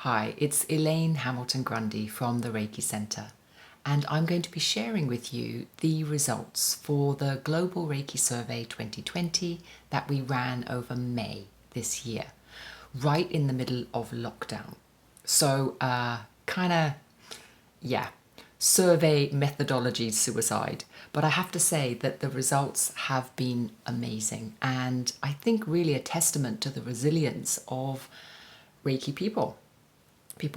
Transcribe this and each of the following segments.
Hi, it's Elaine Hamilton-Grundy from the Reiki Center, and I'm going to be sharing with you the results for the Global Reiki Survey 2020 that we ran over May this year, right in the middle of lockdown. So, survey methodology suicide. But I have to say that the results have been amazing, and I think really a testament to the resilience of Reiki people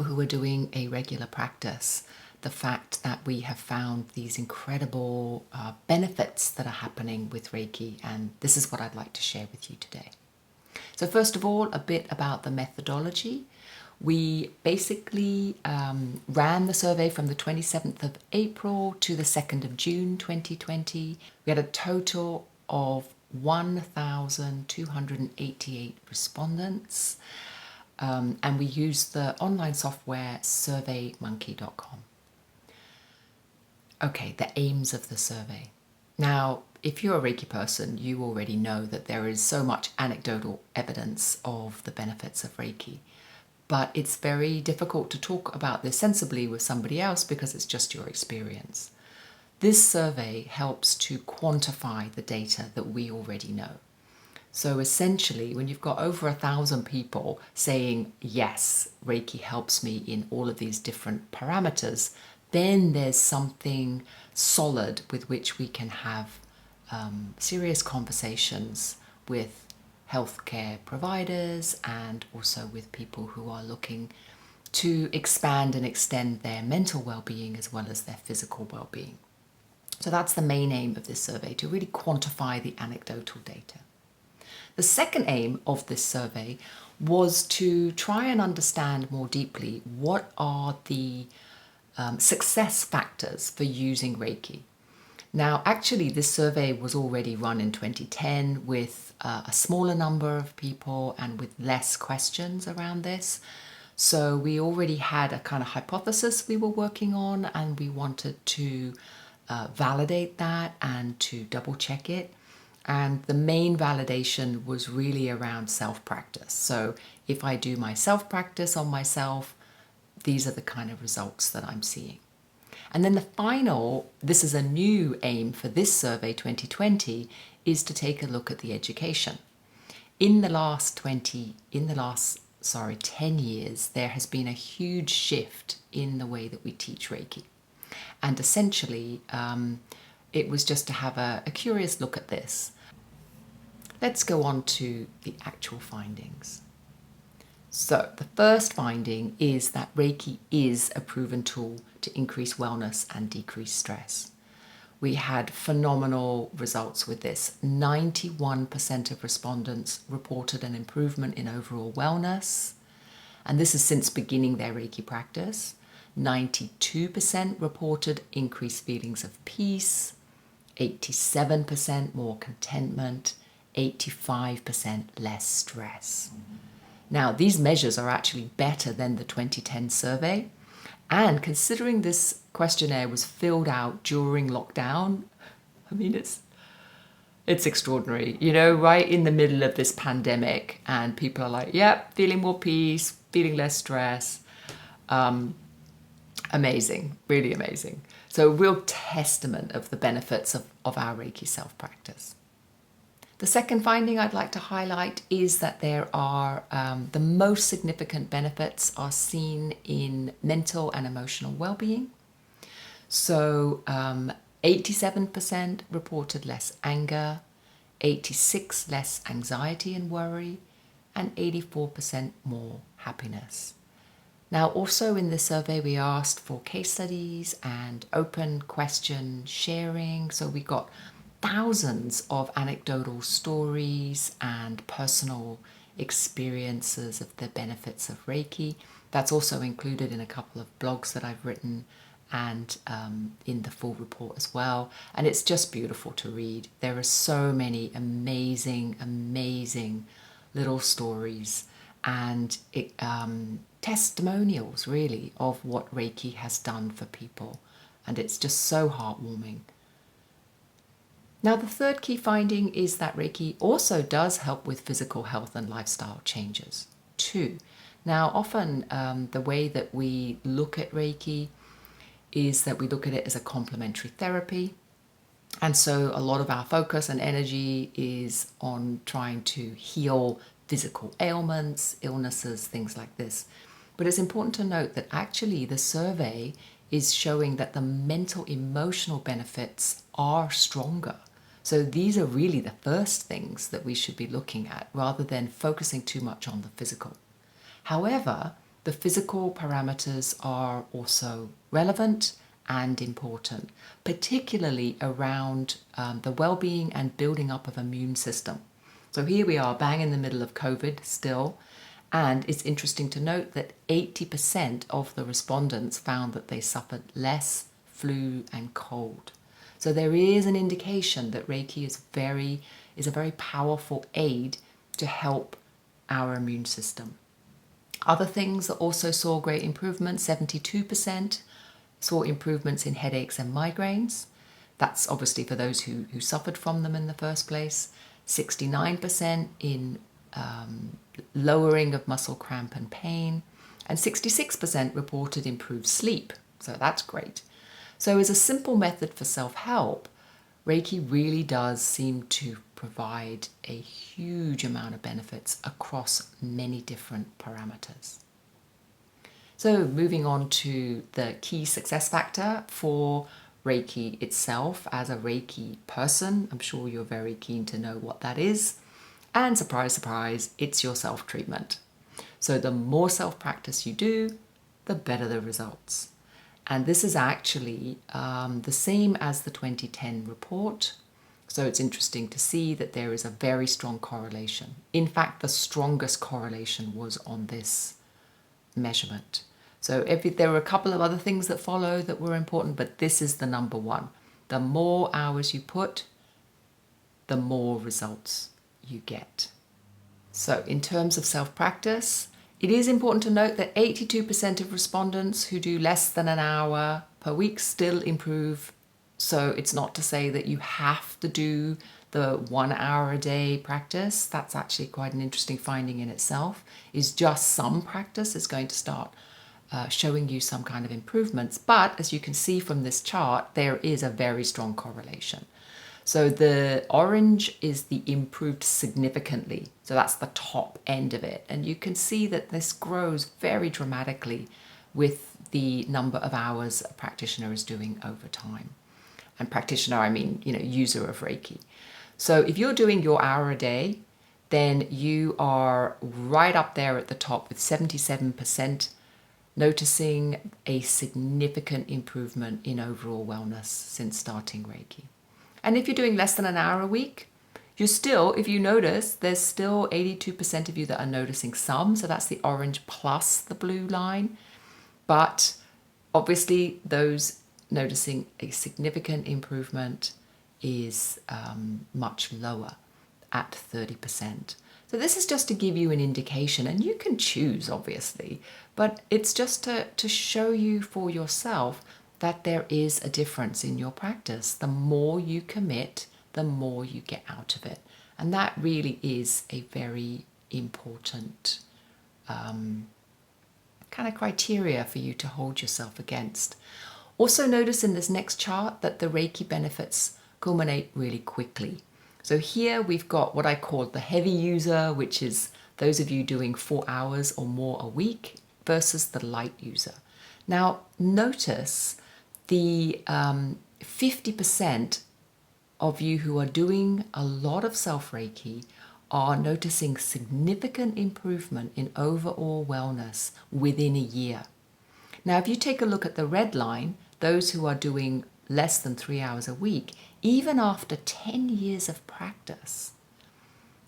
who are doing a regular practice. The fact that we have found these incredible benefits that are happening with Reiki, and this is what I'd like to share with you today. So first of all, a bit about the methodology. We basically ran the survey from the 27th of April to the 2nd of June 2020. We had a total of 1,288 respondents. And we used the online software surveymonkey.com. Okay, the aims of the survey. Now, if you're a Reiki person, you already know that there is so much anecdotal evidence of the benefits of Reiki. But it's very difficult to talk about this sensibly with somebody else because it's just your experience. This survey helps to quantify the data that we already know. So essentially, when you've got over 1,000 people saying, yes, Reiki helps me in all of these different parameters, then there's something solid with which we can have serious conversations with healthcare providers and also with people who are looking to expand and extend their mental well-being as well as their physical well-being. So that's the main aim of this survey, to really quantify the anecdotal data. The second aim of this survey was to try and understand more deeply what are the success factors for using Reiki. Now, actually, this survey was already run in 2010 with a smaller number of people and with less questions around this. So we already had a kind of hypothesis we were working on, and we wanted to validate that and to double check it. And the main validation was really around self-practice. So if I do my self-practice on myself, these are the kind of results that I'm seeing. And then the final, this is a new aim for this survey 2020, is to take a look at the education. In the last 10 years, there has been a huge shift in the way that we teach Reiki. And essentially, it was just to have a curious look at this. Let's go on to the actual findings. So the first finding is that Reiki is a proven tool to increase wellness and decrease stress. We had phenomenal results with this. 91% of respondents reported an improvement in overall wellness, and this is since beginning their Reiki practice. 92% reported increased feelings of peace, 87% more contentment, 85% less stress. Now, these measures are actually better than the 2010 survey, and considering this questionnaire was filled out during lockdown, I mean, it's extraordinary, right in the middle of this pandemic, and people are like, yep, feeling more peace, feeling less stress. Amazing, really amazing. So a real testament of the benefits of our Reiki self-practice. The second finding I'd like to highlight is that there are the most significant benefits are seen in mental and emotional well-being. So 87% reported less anger, 86% less anxiety and worry, and 84% more happiness. Now, also in this survey, we asked for case studies and open question sharing. So we got thousands of anecdotal stories and personal experiences of the benefits of Reiki. That's also included in a couple of blogs that I've written and in the full report as well. And it's just beautiful to read. There are so many amazing, amazing little stories and testimonials, really, of what Reiki has done for people. And it's just so heartwarming. Now, the third key finding is that Reiki also does help with physical health and lifestyle changes too. Now, often the way that we look at Reiki is that we look at it as a complementary therapy. And so a lot of our focus and energy is on trying to heal physical ailments, illnesses, things like this. But it's important to note that actually the survey is showing that the mental emotional benefits are stronger. So these are really the first things that we should be looking at rather than focusing too much on the physical. However, the physical parameters are also relevant and important, particularly around the well-being and building up of immune system. So here we are bang in the middle of COVID still, and it's interesting to note that 80% of the respondents found that they suffered less flu and cold. So there is an indication that Reiki is a very powerful aid to help our immune system. Other things that also saw great improvements, 72% saw improvements in headaches and migraines. That's obviously for those who suffered from them in the first place. 69% in lowering of muscle cramp and pain. And 66% reported improved sleep. So that's great. So as a simple method for self-help, Reiki really does seem to provide a huge amount of benefits across many different parameters. So moving on to the key success factor for Reiki itself as a Reiki person. I'm sure you're very keen to know what that is. And surprise, surprise, it's your self-treatment. So the more self-practice you do, the better the results. And this is actually the same as the 2010 report. So it's interesting to see that there is a very strong correlation. In fact, the strongest correlation was on this measurement. So there were a couple of other things that follow that were important, but this is the number one. The more hours you put, the more results you get. So in terms of self-practice, it is important to note that 82% of respondents who do less than an hour per week still improve. So it's not to say that you have to do the 1 hour a day practice. That's actually quite an interesting finding in itself. Is just some practice is going to start showing you some kind of improvements. But as you can see from this chart, there is a very strong correlation. So the orange is the improved significantly. So that's the top end of it. And you can see that this grows very dramatically with the number of hours a practitioner is doing over time. And practitioner, I mean, user of Reiki. So if you're doing your hour a day, then you are right up there at the top with 77% noticing a significant improvement in overall wellness since starting Reiki. And if you're doing less than an hour a week, you're still, if you notice, there's still 82% of you that are noticing some. So that's the orange plus the blue line. But obviously those noticing a significant improvement is much lower at 30%. So this is just to give you an indication, and you can choose obviously, but it's just to show you for yourself that there is a difference in your practice. The more you commit, the more you get out of it. And that really is a very important kind of criteria for you to hold yourself against. Also notice in this next chart that the Reiki benefits culminate really quickly. So here we've got what I call the heavy user, which is those of you doing 4 hours or more a week versus the light user. Now notice the 50% of you who are doing a lot of self-Reiki are noticing significant improvement in overall wellness within a year. Now, if you take a look at the red line, those who are doing less than 3 hours a week, even after 10 years of practice,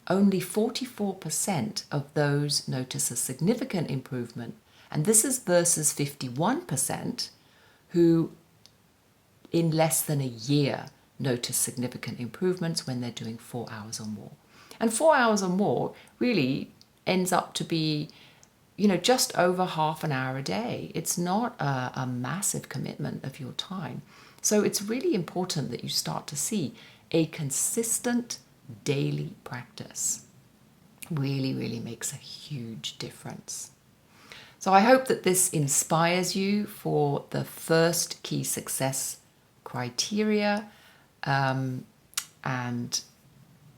only 44% of those notice a significant improvement. And this is versus 51% who in less than a year notice significant improvements when they're doing 4 hours or more. And 4 hours or more really ends up to be, just over half an hour a day. It's not a massive commitment of your time. So it's really important that you start to see a consistent daily practice. Really, really makes a huge difference. So I hope that this inspires you for the first key success criteria, and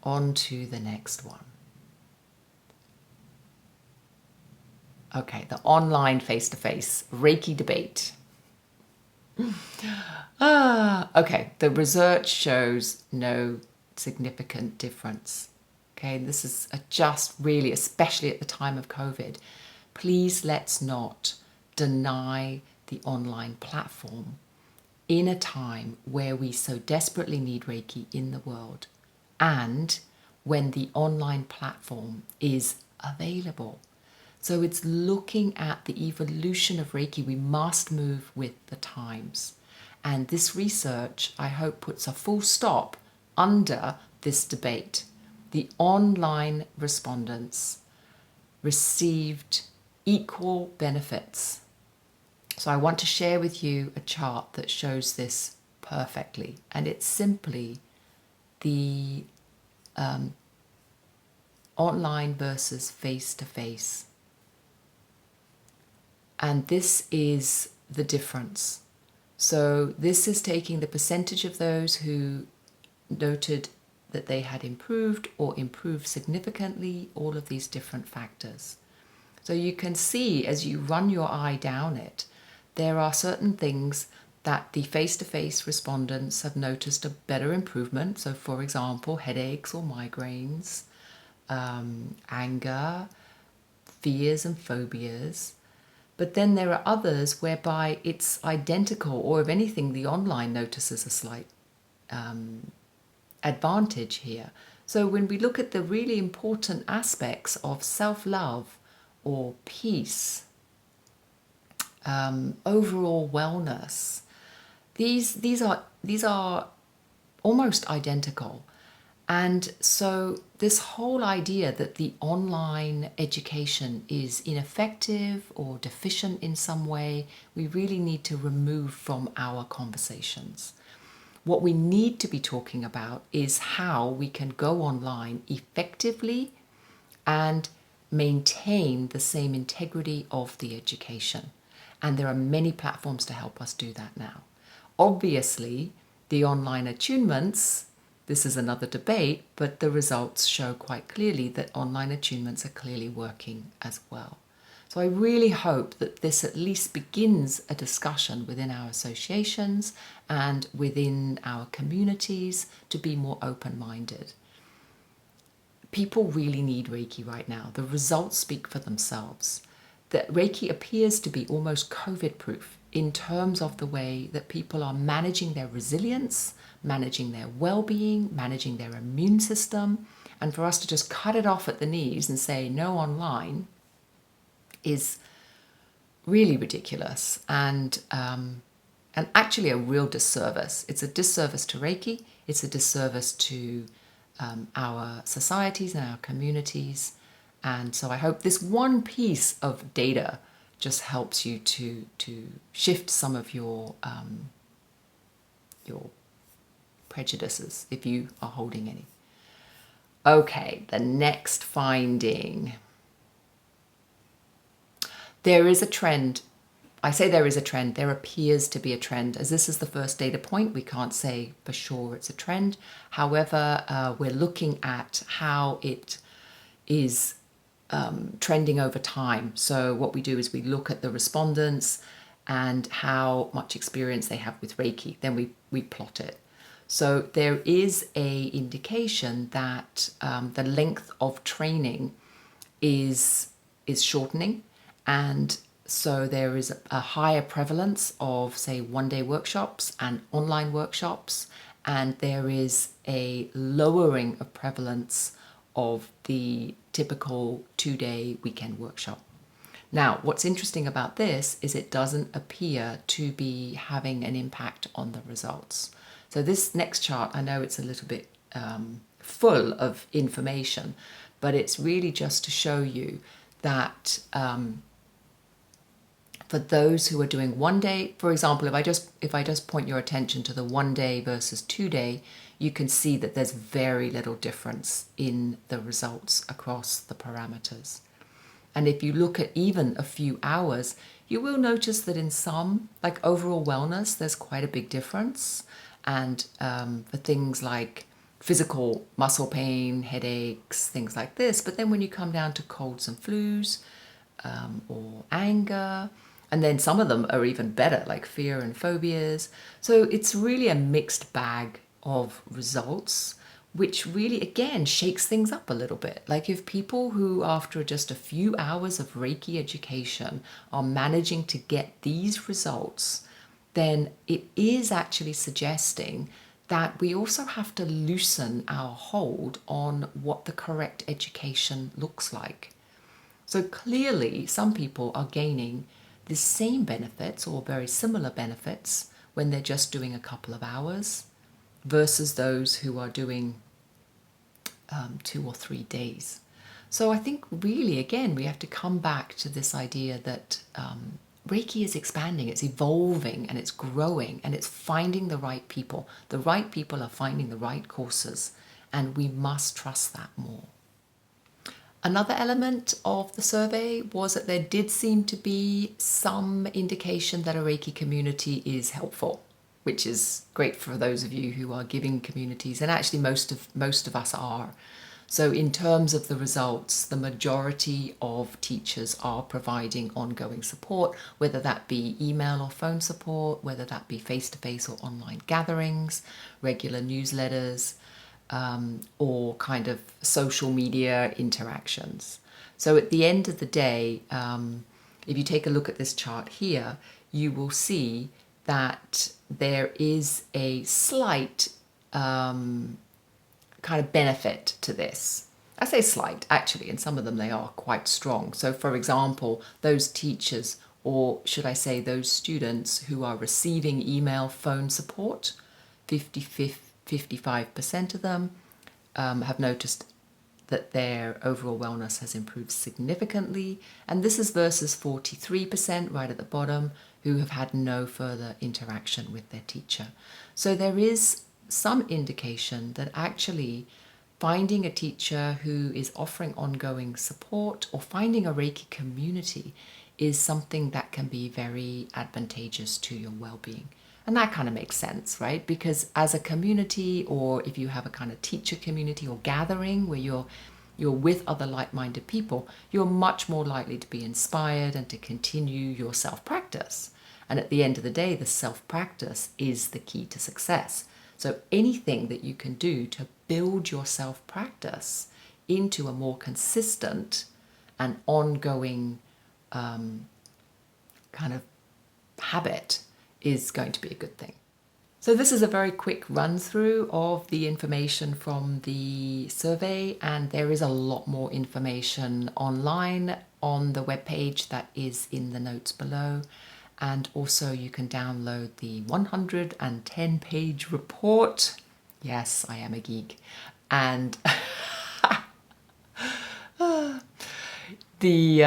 on to the next one. Okay, the online face-to-face Reiki debate. Okay, the research shows no significant difference. Okay, this is just really, especially at the time of COVID, please let's not deny the online platform in a time where we so desperately need Reiki in the world, and when the online platform is available. So it's looking at the evolution of Reiki. We must move with the times. And this research, I hope, puts a full stop under this debate. The online respondents received equal benefits. So I want to share with you a chart that shows this perfectly. And it's simply the online versus face-to-face. And this is the difference. So this is taking the percentage of those who noted that they had improved or improved significantly, all of these different factors. So you can see as you run your eye down it, there are certain things that the face-to-face respondents have noticed a better improvement. So for example, headaches or migraines, anger, fears and phobias. But then there are others whereby it's identical, or if anything, the online notices a slight advantage here. So when we look at the really important aspects of self-love or peace, overall wellness, these are almost identical. And so this whole idea that the online education is ineffective or deficient in some way, we really need to remove from our conversations. What we need to be talking about is how we can go online effectively and maintain the same integrity of the education. And there are many platforms to help us do that now. Obviously, the online attunements, this is another debate, but the results show quite clearly that online attunements are clearly working as well. So I really hope that this at least begins a discussion within our associations and within our communities to be more open-minded. People really need Reiki right now. The results speak for themselves. That Reiki appears to be almost COVID-proof in terms of the way that people are managing their resilience, managing their well-being, managing their immune system. And for us to just cut it off at the knees and say no online is really ridiculous and actually a real disservice. It's a disservice to Reiki. It's a disservice to our societies and our communities. And so I hope this one piece of data just helps you to shift some of your prejudices, if you are holding any. Okay, the next finding. There is a trend. I say there is a trend. There appears to be a trend. As this is the first data point, we can't say for sure it's a trend. However, we're looking at how it is trending over time. So what we do is we look at the respondents and how much experience they have with Reiki. Then we plot it. So there is a indication that the length of training is shortening, and so there is a higher prevalence of, say, one-day workshops and online workshops, and there is a lowering of prevalence of the typical 2-day weekend workshop. Now, what's interesting about this is it doesn't appear to be having an impact on the results. So this next chart, I know it's a little bit full of information, but it's really just to show you that for those who are doing 1 day, for example, if I just point your attention to the 1 day versus 2 day, you can see that there's very little difference in the results across the parameters. And if you look at even a few hours, you will notice that in some, like overall wellness, there's quite a big difference. And for things like physical muscle pain, headaches, things like this. But then when you come down to colds and flus, or anger, and then some of them are even better, like fear and phobias. So it's really a mixed bag of results, which really, again, shakes things up a little bit. Like if people who, after just a few hours of Reiki education, are managing to get these results, then it is actually suggesting that we also have to loosen our hold on what the correct education looks like. So clearly, some people are gaining the same benefits or very similar benefits when they're just doing a couple of hours versus those who are doing 2 or 3 days. So I think really, again, we have to come back to this idea that Reiki is expanding, it's evolving, and it's growing, and it's finding the right people. The right people are finding the right courses, and we must trust that more. Another element of the survey was that there did seem to be some indication that a Reiki community is helpful, which is great for those of you who are giving communities, and actually most of us are. So in terms of the results, the majority of teachers are providing ongoing support, whether that be email or phone support, whether that be face-to-face or online gatherings, regular newsletters, or kind of social media interactions. So at the end of the day, if you take a look at this chart here, you will see that there is a slight kind of benefit to this. I say slight, actually, in some of them they are quite strong. So for example, those teachers, or should I say those students who are receiving email phone support, 55% of them have noticed that their overall wellness has improved significantly. And this is versus 43% right at the bottom who have had no further interaction with their teacher. So there is some indication that actually finding a teacher who is offering ongoing support or finding a Reiki community is something that can be very advantageous to your well-being. And that kind of makes sense, right? Because as a community, or if you have a kind of teacher community or gathering where you're with other like-minded people, you're much more likely to be inspired and to continue your self-practice. And at the end of the day, the self-practice is the key to success. So anything that you can do to build your self-practice into a more consistent and ongoing kind of habit is going to be a good thing. So this is a very quick run through of the information from the survey, and there is a lot more information online on the webpage that is in the notes below. And also you can download the 110-page report. Yes, I am a geek. And the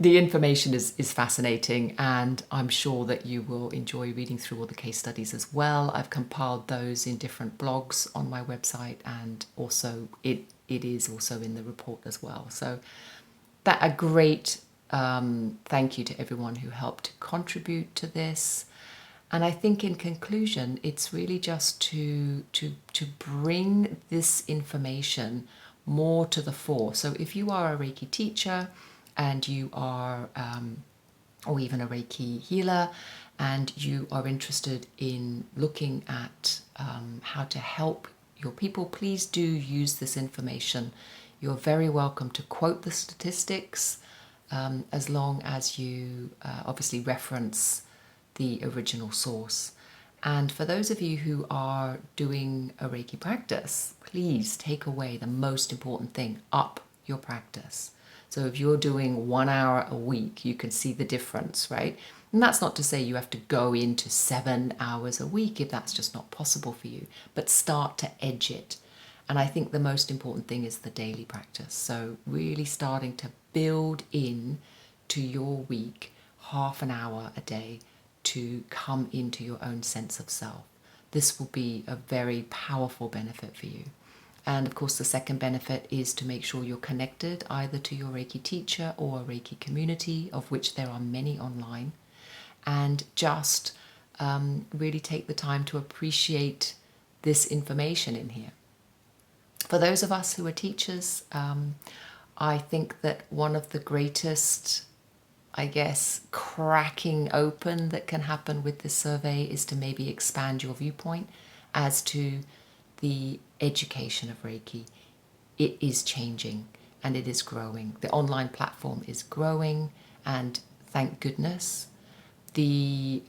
information is fascinating, and I'm sure that you will enjoy reading through all the case studies as well. I've compiled those in different blogs on my website, and also it is also in the report as well. So that a great thank you to everyone who helped contribute to this. And I think in conclusion, it's really just to bring this information more to the fore. So if you are a Reiki teacher and you are, or even a Reiki healer, and you are interested in looking at how to help your people, please do use this information. You're very welcome to quote the statistics, as long as you obviously reference the original source. And for those of you who are doing a Reiki practice, please take away the most important thing: up your practice. So if you're doing 1 hour a week, you can see the difference, right? And that's not to say you have to go into 7 hours a week if that's just not possible for you, but start to edge it. And I think the most important thing is the daily practice. So really starting to build in to your week half an hour a day to come into your own sense of self. This will be a very powerful benefit for you. And of course, the second benefit is to make sure you're connected either to your Reiki teacher or a Reiki community, of which there are many online, and just really take the time to appreciate this information in here. For those of us who are teachers, I think that one of the greatest, I guess, cracking open that can happen with this survey is to maybe expand your viewpoint as to the education of Reiki. It is changing and it is growing. The online platform is growing, and thank goodness. The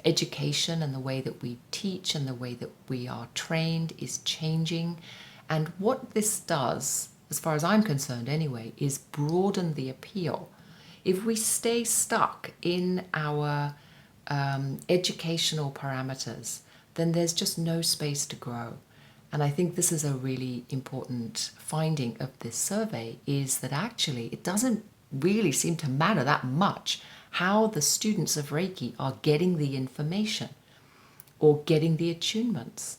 education and the way that we teach and the way that we are trained is changing. And what this does, as far as I'm concerned anyway, is broaden the appeal. If we stay stuck in our educational parameters, then there's just no space to grow. And I think this is a really important finding of this survey, is that actually it doesn't really seem to matter that much how the students of Reiki are getting the information or getting the attunements.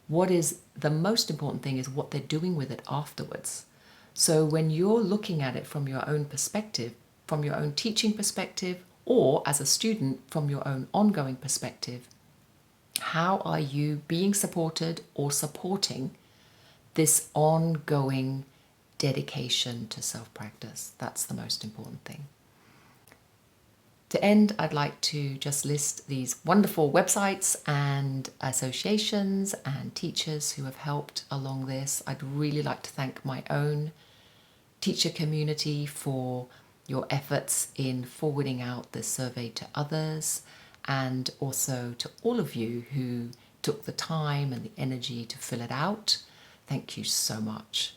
What is the most important thing is what they're doing with it afterwards. So when you're looking at it from your own perspective, from your own teaching perspective, or as a student from your own ongoing perspective, how are you being supported or supporting this ongoing dedication to self-practice? That's the most important thing. To end, I'd like to just list these wonderful websites and associations and teachers who have helped along this. I'd really like to thank my own teacher community for your efforts in forwarding out this survey to others, and also to all of you who took the time and the energy to fill it out. Thank you so much.